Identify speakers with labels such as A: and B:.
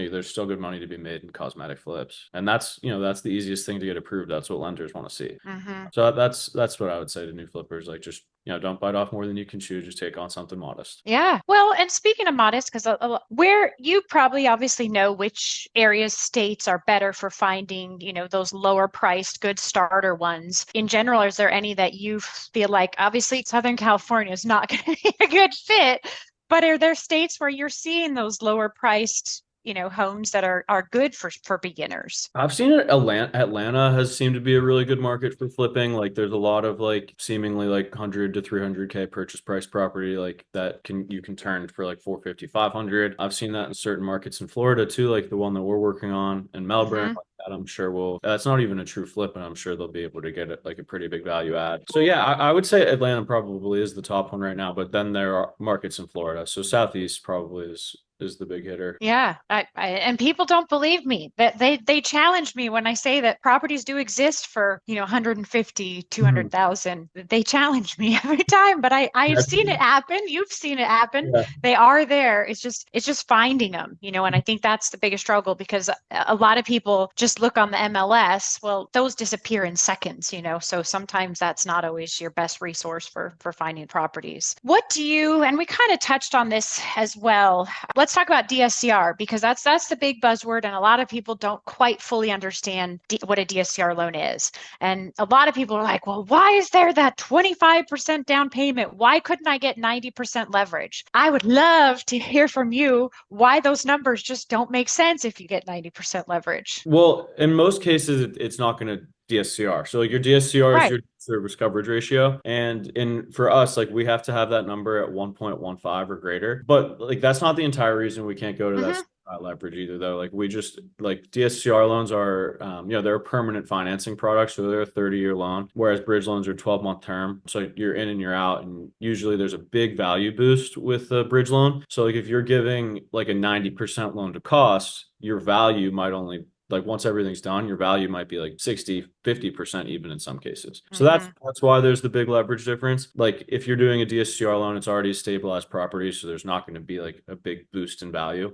A: there's still good money to be made in cosmetic flips. And that's the easiest thing to get approved. That's what lenders want to see.
B: Hmm.
A: So that's what I would say to new flippers. Like, just, don't bite off more than you can chew. Just take on something modest.
B: Yeah. Well, and speaking of modest, because where you probably obviously know which areas, states are better for finding, those lower priced, good starter ones. In general, is there any that you feel like, obviously Southern California is not going to be a good fit, but are there states where you're seeing those lower priced, homes that are good for beginners?
A: I've seen it. Atlanta has seemed to be a really good market for flipping. Like, there's a lot of like seemingly like 100 to 300K purchase price property like that you can turn for like 450, 500. I've seen that in certain markets in Florida too, like the one that we're working on in Melbourne.
B: Hmm.
A: Like that, I'm sure will. That's not even a true flip, and I'm sure they'll be able to get it like a pretty big value add. So yeah, I would say Atlanta probably is the top one right now, but then there are markets in Florida. So Southeast probably is the big hitter.
B: Yeah, and people don't believe me that they challenge me when I say that properties do exist for, 150,
A: Mhm.
B: 200,000. They challenge me every time, but I've seen it happen. You've seen it happen.
A: Yeah.
B: They are there. It's just finding them, and I think that's the biggest struggle because a lot of people just look on the MLS. Well, those disappear in seconds, so sometimes that's not always your best resource for finding properties. What do you, and we kind of touched on this as well. Let's talk about DSCR because that's the big buzzword, and a lot of people don't quite fully understand what a DSCR loan is. And a lot of people are like, well, why is there that 25% down payment? Why couldn't I get 90% leverage? I would love to hear from you why those numbers just don't make sense if you get 90% leverage.
A: Well, in most cases, it's not going to DSCR. So like your DSCR is
B: Right.
A: your service coverage ratio, and for us, like we have to have that number at 1.15 or greater. But like that's not the entire reason we can't go to that
B: Hmm.
A: leverage either, though. Like we just like DSCR loans are, they're a permanent financing product, so they're a 30-year loan, whereas bridge loans are 12-month term. So you're in and you're out, and usually there's a big value boost with a bridge loan. So like if you're giving like a 90% loan to cost, your value might only like once everything's done, your value might be like 60, 50% even in some cases. So that's
B: Hmm.
A: that's why there's the big leverage difference. Like if you're doing a DSCR loan, it's already a stabilized property, so there's not going to be like a big boost in value.